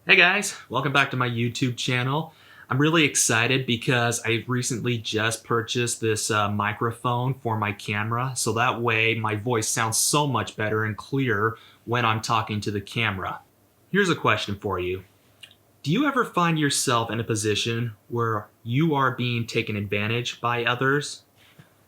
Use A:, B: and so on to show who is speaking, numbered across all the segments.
A: Hey guys, welcome back to my YouTube channel. I'm really excited because I recently just purchased this microphone for my camera, so that way my voice sounds so much better and clearer when I'm talking to the camera. Here's a question for you. Do you ever find yourself in a position where you are being taken advantage by others?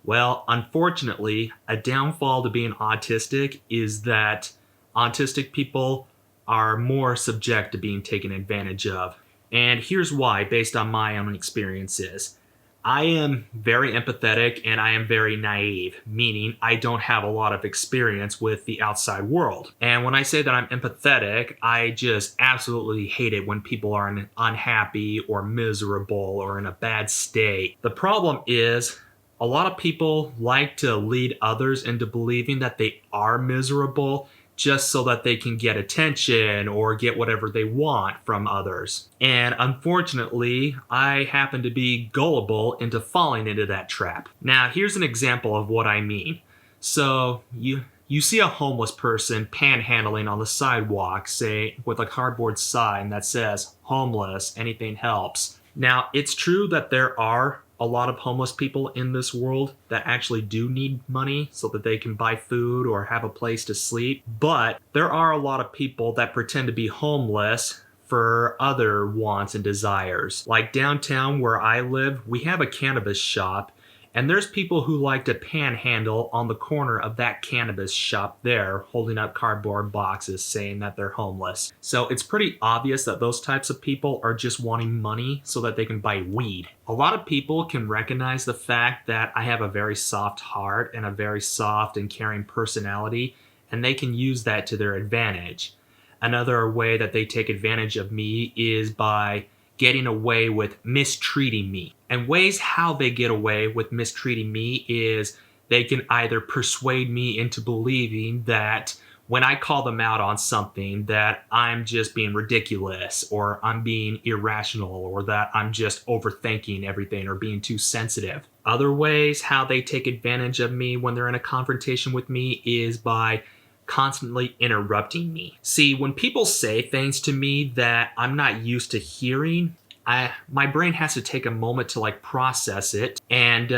A: Well, unfortunately, a downfall to being autistic is that autistic people are more subject to being taken advantage of. And here's why, based on my own experiences. I am very empathetic and I am very naive, meaning I don't have a lot of experience with the outside world. And when I say that I'm empathetic, I just absolutely hate it when people are unhappy or miserable or in a bad state. The problem is, a lot of people like to lead others into believing that they are miserable just so that they can get attention or get whatever they want from others. And unfortunately, I happen to be gullible into falling into that trap. Now, here's an example of what I mean. So, you see a homeless person panhandling on the sidewalk, say, with a cardboard sign that says, "Homeless, anything helps." Now, it's true that there are a lot of homeless people in this world that actually do need money so that they can buy food or have a place to sleep. But there are a lot of people that pretend to be homeless for other wants and desires. Like downtown where I live, we have a cannabis shop, and there's people who like to panhandle on the corner of that cannabis shop there, holding up cardboard boxes saying that they're homeless. So it's pretty obvious that those types of people are just wanting money so that they can buy weed. A lot of people can recognize the fact that I have a very soft heart and a very soft and caring personality, and they can use that to their advantage. Another way that they take advantage of me is by getting away with mistreating me. And ways how they get away with mistreating me is they can either persuade me into believing that when I call them out on something that I'm just being ridiculous or I'm being irrational or that I'm just overthinking everything or being too sensitive. Other ways how they take advantage of me when they're in a confrontation with me is by constantly interrupting me. See, when people say things to me that I'm not used to hearing, my brain has to take a moment to process it, and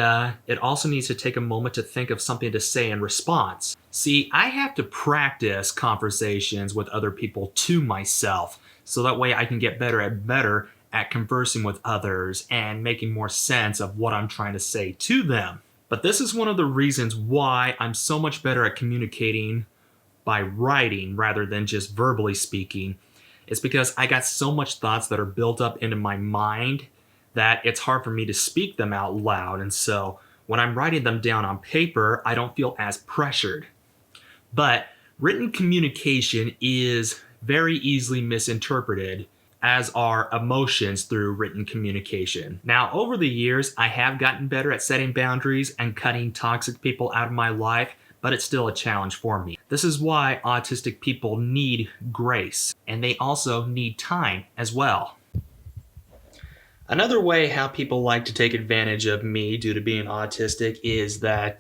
A: it also needs to take a moment to think of something to say in response. See, I have to practice conversations with other people to myself, so that way I can get better at conversing with others and making more sense of what I'm trying to say to them. But this is one of the reasons why I'm so much better at communicating by writing rather than just verbally speaking. It's because I got so much thoughts that are built up into my mind that it's hard for me to speak them out loud. And so when I'm writing them down on paper, I don't feel as pressured. But written communication is very easily misinterpreted, as are emotions through written communication. Now, over the years, I have gotten better at setting boundaries and cutting toxic people out of my life, but it's still a challenge for me. This is why autistic people need grace, and they also need time as well. Another way how people like to take advantage of me due to being autistic is that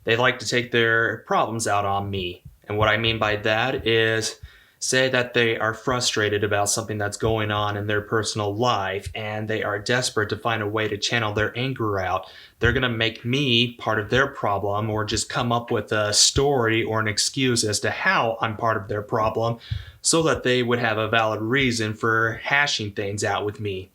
A: they like to take their problems out on me. And what I mean by that is, say that they are frustrated about something that's going on in their personal life and they are desperate to find a way to channel their anger out. They're going to make me part of their problem or just come up with a story or an excuse as to how I'm part of their problem so that they would have a valid reason for hashing things out with me.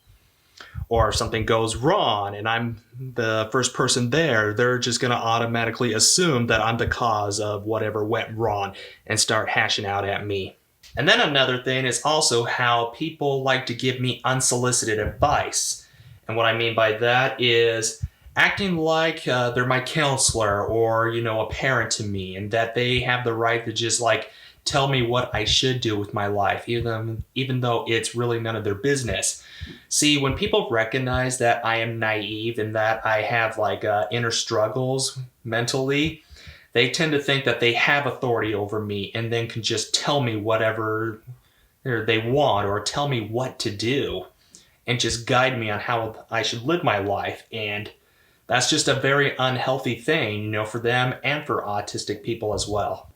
A: Or if something goes wrong and I'm the first person there, they're just going to automatically assume that I'm the cause of whatever went wrong and start hashing out at me. And then another thing is also how people like to give me unsolicited advice. And what I mean by that is acting like they're my counselor or, a parent to me, and that they have the right to just tell me what I should do with my life, even though it's really none of their business. See, when people recognize that I am naive and that I have inner struggles mentally, they tend to think that they have authority over me and then can just tell me whatever they want or tell me what to do and just guide me on how I should live my life. And that's just a very unhealthy thing, for them and for autistic people as well.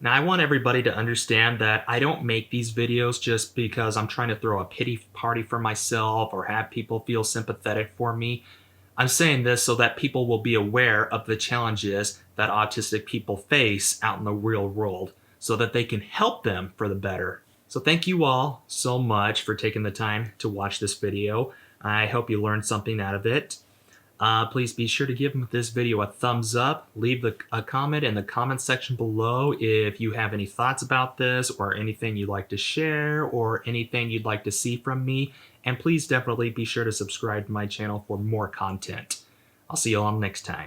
A: Now, I want everybody to understand that I don't make these videos just because I'm trying to throw a pity party for myself or have people feel sympathetic for me. I'm saying this so that people will be aware of the challenges that autistic people face out in the real world so that they can help them for the better. So thank you all so much for taking the time to watch this video. I hope you learned something out of it. Please be sure to give this video a thumbs up. Leave a comment in the comment section below if you have any thoughts about this or anything you'd like to share or anything you'd like to see from me. And please definitely be sure to subscribe to my channel for more content. I'll see you all next time.